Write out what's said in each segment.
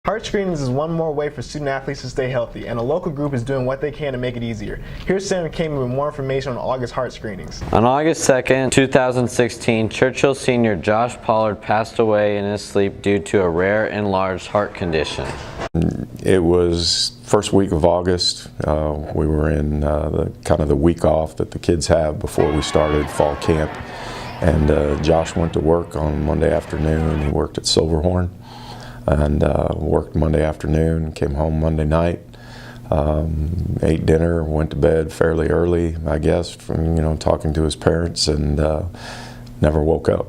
Heart screenings is one more way for student athletes to stay healthy, and a local group is doing what they can to make it easier. Here's Senator Kamen with more information on August heart screenings. On August 2nd, 2016, Churchill senior Josh Pollard passed away in his sleep due to a rare enlarged heart condition. It was first week of August. We were in the week off that the kids have before we started fall camp, and Josh went to work on Monday afternoon. He worked at Silverhorn. And worked Monday afternoon, came home Monday night, ate dinner, went to bed fairly early, I guess, from talking to his parents, and never woke up.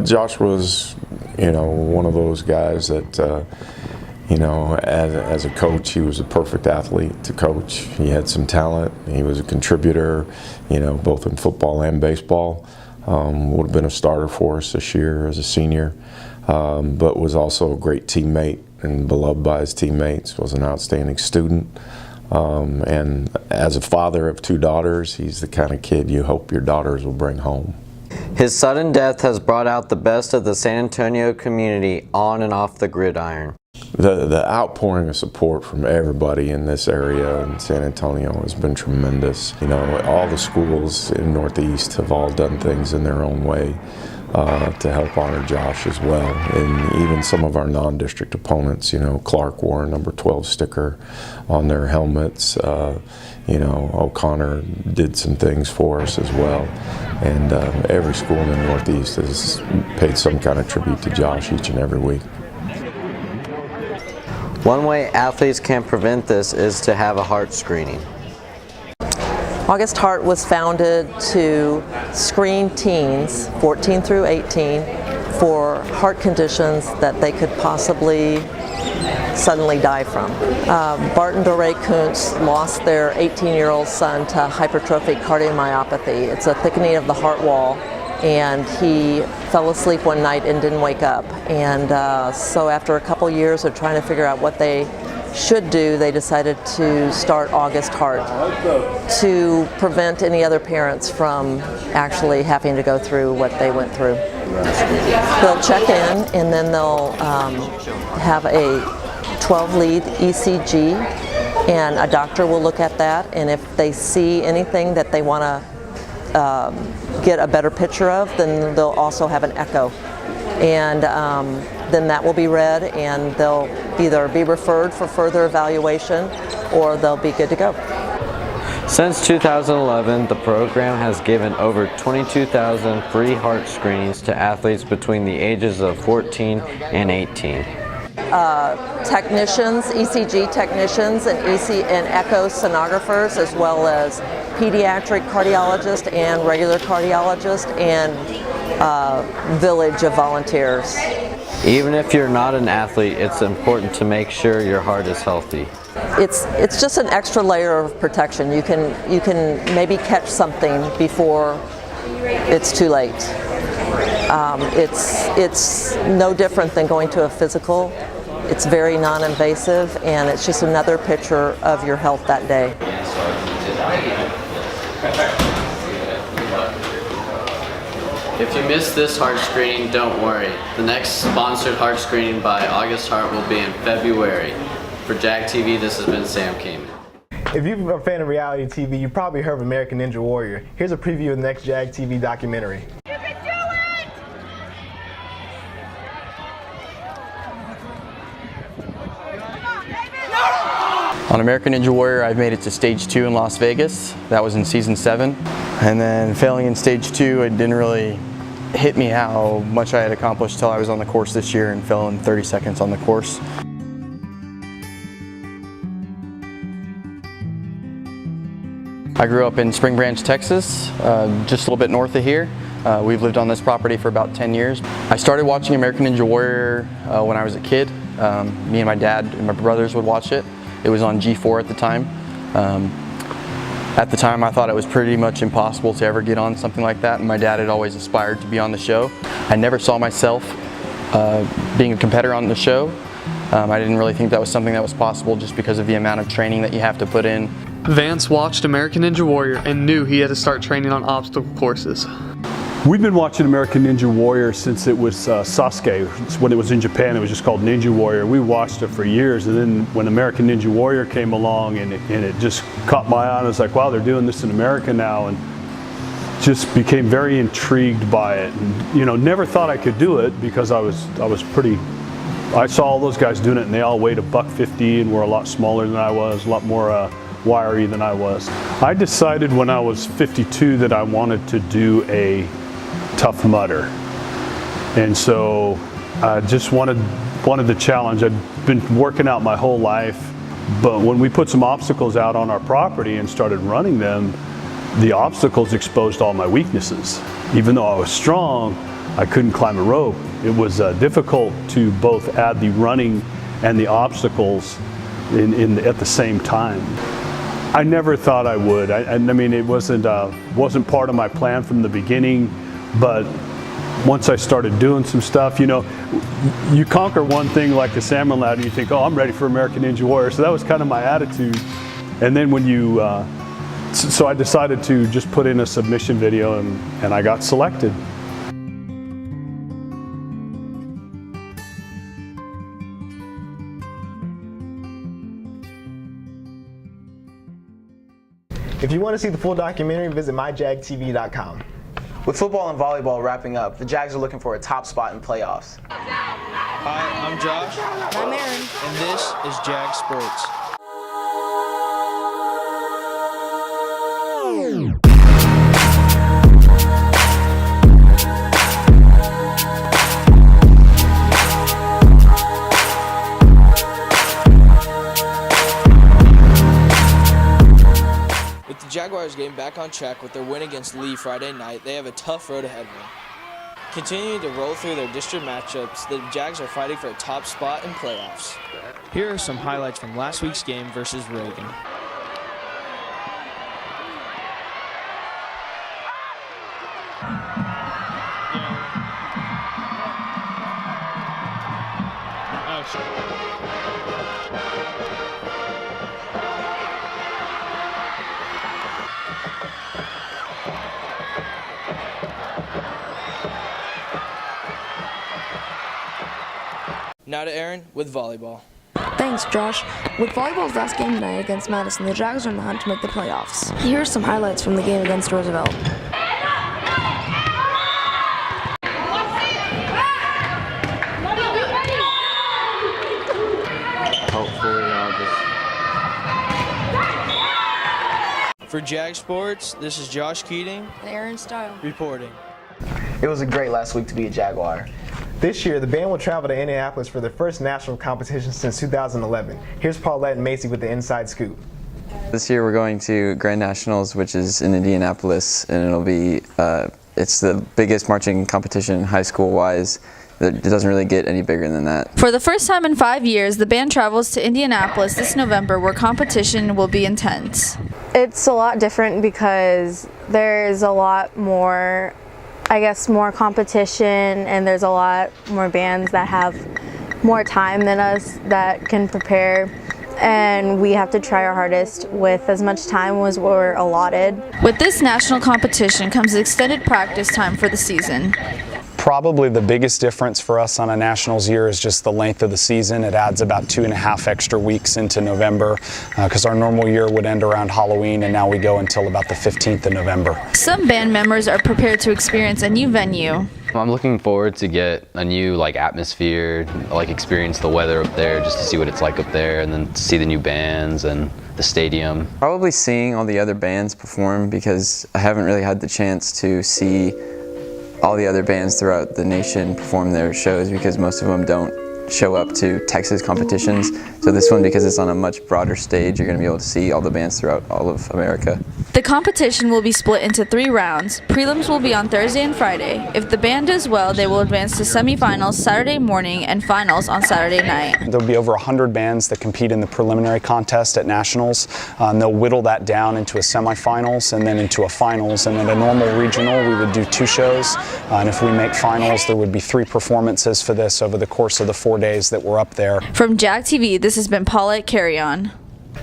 Josh was, one of those guys that, as a coach, he was a perfect athlete to coach. He had some talent. He was a contributor, both in football and baseball. Would have been a starter for us this year as a senior. But was also a great teammate and beloved by his teammates, was an outstanding student. And as a father of two daughters, he's the kind of kid you hope your daughters will bring home. His sudden death has brought out the best of the San Antonio community on and off the gridiron. The outpouring of support from everybody in this area in San Antonio has been tremendous. All the schools in Northeast have all done things in their own way to help honor Josh as well. And even some of our non-district opponents, Clark wore a number 12 sticker on their helmets. O'Connor did some things for us as well. And every school in the Northeast has paid some kind of tribute to Josh each and every week. One way athletes can prevent this is to have a heart screening. August Heart was founded to screen teens, 14 through 18, for heart conditions that they could possibly suddenly die from. Bart and Doree Kuntz lost their 18-year-old son to hypertrophic cardiomyopathy. It's a thickening of the heart wall, and he fell asleep one night and didn't wake up. And so after a couple years of trying to figure out what they should do, they decided to start August Heart to prevent any other parents from actually having to go through what they went through. They'll check in, and then they'll have a 12-lead ECG, and a doctor will look at that, and if they see anything that they want to get a better picture of, then they'll also have an echo. And then that will be read, and they'll either be referred for further evaluation or they'll be good to go. Since 2011, the program has given over 22,000 free heart screenings to athletes between the ages of 14 and 18. Technicians, ECG technicians, and echo sonographers, as well as pediatric cardiologists and regular cardiologists, and village of volunteers. Even if you're not an athlete, it's important to make sure your heart is healthy. It's just an extra layer of protection. You can maybe catch something before it's too late. It's no different than going to a physical. It's very non-invasive, and it's just another picture of your health that day. If you missed this heart screening, don't worry. The next sponsored heart screening by August Heart will be in February. For Jag TV, this has been Sam Kamen. If you're a fan of reality TV, you've probably heard of American Ninja Warrior. Here's a preview of the next Jag TV documentary. You can do it! On American Ninja Warrior, I've made it to stage 2 in Las Vegas. That was in season 7. And then failing in stage 2, it didn't really hit me how much I had accomplished till I was on the course this year and fell in 30 seconds on the course. I grew up in Spring Branch, Texas, just a little bit north of here. We've lived on this property for about 10 years. I started watching American Ninja Warrior when I was a kid. Me and my dad and my brothers would watch it. It was on G4 at the time. At the time I thought it was pretty much impossible to ever get on something like that, and my dad had always aspired to be on the show. I never saw myself being a competitor on the show. I didn't really think that was something that was possible just because of the amount of training that you have to put in. Vance watched American Ninja Warrior and knew he had to start training on obstacle courses. We've been watching American Ninja Warrior since it was Sasuke. When it was in Japan, it was just called Ninja Warrior. We watched it for years, and then when American Ninja Warrior came along and it just caught my eye, and I was like, wow, they're doing this in America now, and just became very intrigued by it. And, you know, never thought I could do it because I saw all those guys doing it, and they all weighed $150 and were a lot smaller than I was, a lot more wiry than I was. I decided when I was 52 that I wanted to do a Tough Mudder, and so I just wanted the challenge. I'd been working out my whole life, but when we put some obstacles out on our property and started running them, the obstacles exposed all my weaknesses. Even though I was strong, I couldn't climb a rope. It was difficult to both add the running and the obstacles at the same time. I never thought I would. I mean, it wasn't part of my plan from the beginning. But once I started doing some stuff, you know, you conquer one thing like the salmon ladder, you think, oh, I'm ready for American Ninja Warrior. So that was kind of my attitude. And then when you, so I decided to just put in a submission video, and I got selected. If you want to see the full documentary, visit myjagtv.com. With football and volleyball wrapping up, the Jags are looking for a top spot in playoffs. Hi, I'm Josh. I'm Aaron. And this is Jag Sports. Jaguars getting back on track with their win against Lee Friday night. They have a tough road ahead of them. Continuing to roll through their district matchups, the Jags are fighting for a top spot in playoffs. Here are some highlights from last week's game versus Reagan. Now to Aaron with volleyball. Thanks, Josh. With volleyball's last game tonight against Madison, the Jags are in the hunt to make the playoffs. Here are some highlights from the game against Roosevelt. Hopefully For Jag Sports, this is Josh Keating And Aaron Style reporting. It was a great last week to be a Jaguar. This year, the band will travel to Indianapolis for their first national competition since 2011. Here's Paulette and Macy with the inside scoop. This year we're going to Grand Nationals, which is in Indianapolis, and it'll be, it's the biggest marching competition high school-wise. It doesn't really get any bigger than that. For the first time in 5 years, the band travels to Indianapolis this November, where competition will be intense. It's a lot different because there's a lot more, I guess, more competition, and there's a lot more bands that have more time than us that can prepare, and we have to try our hardest with as much time as we're allotted. With this national competition comes extended practice time for the season. Probably the biggest difference for us on a nationals year is just the length of the season. It adds about 2.5 extra weeks into November because our normal year would end around Halloween, and now we go until about the 15th of November. Some band members are prepared to experience a new venue. I'm looking forward to get a new atmosphere, experience the weather up there, just to see what it's like up there, and then to see the new bands and the stadium. Probably seeing all the other bands perform, because I haven't really had the chance to see all the other bands throughout the nation perform their shows, because most of them don't show up to Texas competitions. So this one, because it's on a much broader stage, you're going to be able to see all the bands throughout all of America. The competition will be split into 3 rounds. Prelims will be on Thursday and Friday. If the band does well, they will advance to semifinals Saturday morning and finals on Saturday night. There'll be over 100 bands that compete in the preliminary contest at nationals, and they'll whittle that down into a semifinals and then into a finals. And at a normal regional, we would do 2 shows, and if we make finals, there would be 3 performances for this over the course of the 4 days that we're up there. From Jag TV, this has been Paulette Carry On.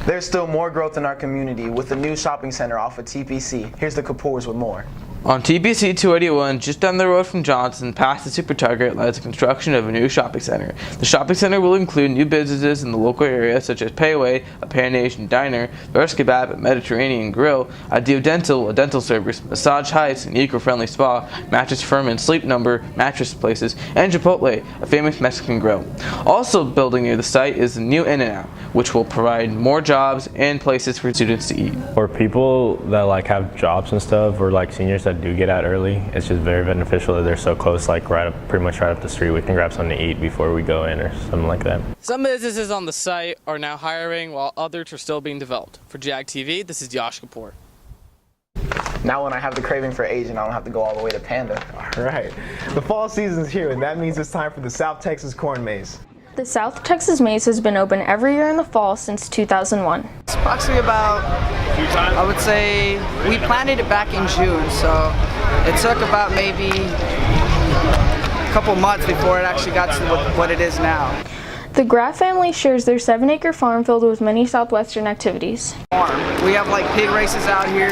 There's still more growth in our community with the new shopping center off of TPC. Here's the Kapoors with more. On TPC 281, just down the road from Johnson, past the Super Target, lies the construction of a new shopping center. The shopping center will include new businesses in the local area such as Payway, a Pan Asian diner, Verse Kebab, a Mediterranean grill, Ideal Dental, a dental service, Massage Heights, an eco-friendly spa, Mattress Firm and Sleep Number, mattress places, and Chipotle, a famous Mexican grill. Also building near the site is the new In-N-Out, which will provide more jobs and places for students to eat. For people that like have jobs and stuff, or like seniors that do get out early, it's just very beneficial that they're so close, like pretty much right up the street. We can grab something to eat before we go in or something like that. Some businesses on the site are now hiring while others are still being developed. For Jag TV, this is Josh Kapoor. Now when I have the craving for Asian, I don't have to go all the way to Panda. All right. The fall season's here, and that means it's time for the South Texas Corn Maze. The South Texas Maze has been open every year in the fall since 2001. It's approximately about, I would say, we planted it back in June, so it took about maybe a couple months before it actually got to what it is now. The Graff family shares their 7-acre farm filled with many southwestern activities. We have like pig races out here,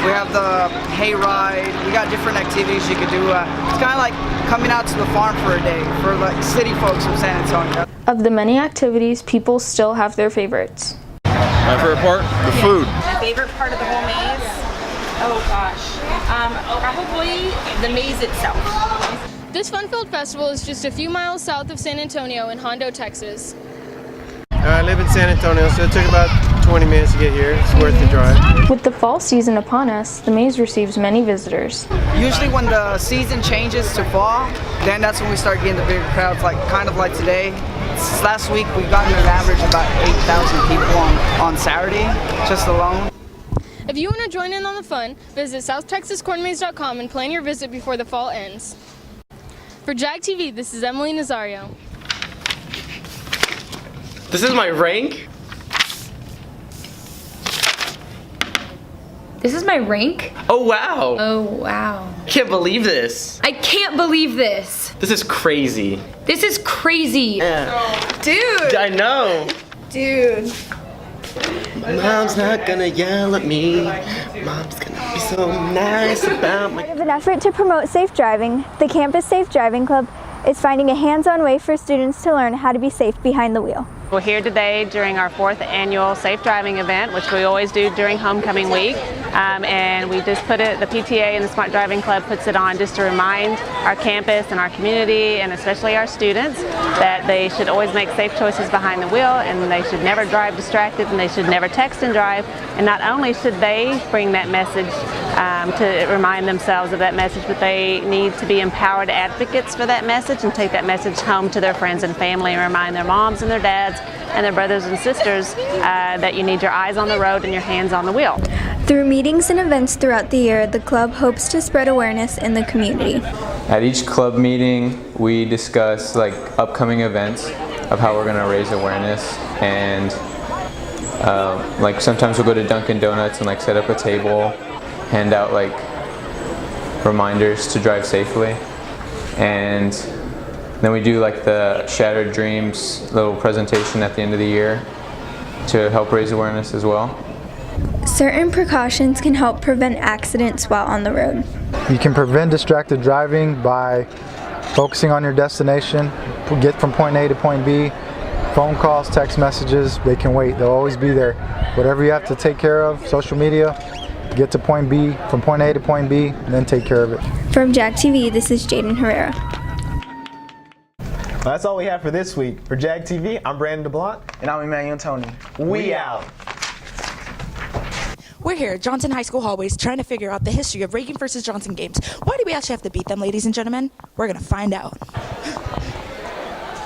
we have the hay ride, we got different activities you could do. It's kind of like coming out to the farm for a day for like city folks from San Antonio. Of the many activities, people still have their favorites. My favorite part? The food. My favorite part of the whole maze? Oh gosh, probably the maze itself. This fun-filled festival is just a few miles south of San Antonio in Hondo, Texas. I live in San Antonio, so it took about 20 minutes to get here. It's worth the drive. With the fall season upon us, the maze receives many visitors. Usually when the season changes to fall, then that's when we start getting the bigger crowds, like kind of like today. Last week we got an average of about 8,000 people on Saturday, just alone. If you want to join in on the fun, visit southtexascornmaze.com and plan your visit before the fall ends. For Jag TV, this is Emily Nazario. This is my rank? This is my rank? Oh wow! Oh wow. I can't believe this. I can't believe this. This is crazy. This is crazy. Yeah. Dude! I know! Dude. Mom's not gonna yell at me. Mom's gonna be so nice about my... Part of an effort to promote safe driving, the Campus Safe Driving Club is finding a hands-on way for students to learn how to be safe behind the wheel. We're here today during our 4th annual Safe Driving event, which we always do during homecoming week. And we just put it, the PTA and the Smart Driving Club puts it on just to remind our campus and our community, and especially our students, that they should always make safe choices behind the wheel, and they should never drive distracted, and they should never text and drive. And not only should they bring that message to remind themselves of that message, but they need to be empowered advocates for that message and take that message home to their friends and family and remind their moms and their dads and their brothers and sisters that you need your eyes on the road and your hands on the wheel. Through meetings and events throughout the year, the club hopes to spread awareness in the community. At each club meeting, we discuss like upcoming events of how we're going to raise awareness, and like sometimes we'll go to Dunkin' Donuts and like set up a table, hand out like reminders to drive safely, and then we do like the Shattered Dreams little presentation at the end of the year to help raise awareness as well. Certain precautions can help prevent accidents while on the road. You can prevent distracted driving by focusing on your destination, get from point A to point B. Phone calls, text messages, they can wait. They'll always be there. Whatever you have to take care of, social media, get to point B, from point A to point B, and then take care of it. From Jag TV, this is Jaden Herrera. Well, that's all we have for this week. For Jag TV, I'm Brandon DeBlanc. And I'm Emmanuel Tony. We out. We're here at Johnson High School hallways trying to figure out the history of Reagan versus Johnson games. Why do we actually have to beat them, ladies and gentlemen? We're going to find out.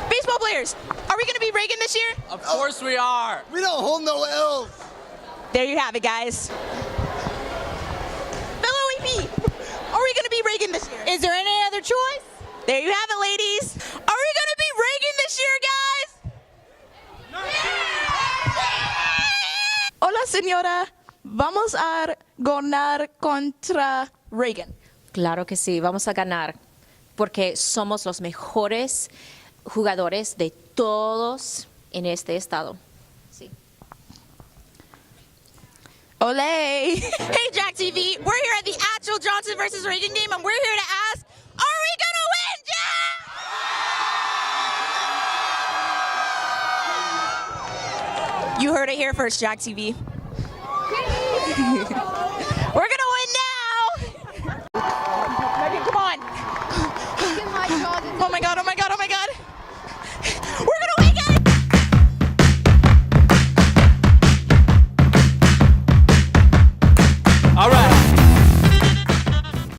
Baseball players. Are we going to be Reagan this year? Of course we are. We don't hold no L's. There you have it, guys. Fellow EP, are we going to be Reagan this year? Is there any other choice? There you have it, ladies. Are we going to be Reagan this year, guys? Hola, señora. Vamos a ganar contra Reagan. Claro que sí, vamos a ganar, porque somos los mejores jugadores de todos en este estado. Sí. Ole! Hey, Jag Tv, we're here at the actual Johnson versus Reagan game, and we're here to ask, are we gonna win, Jag? You heard it here first, Jag Tv.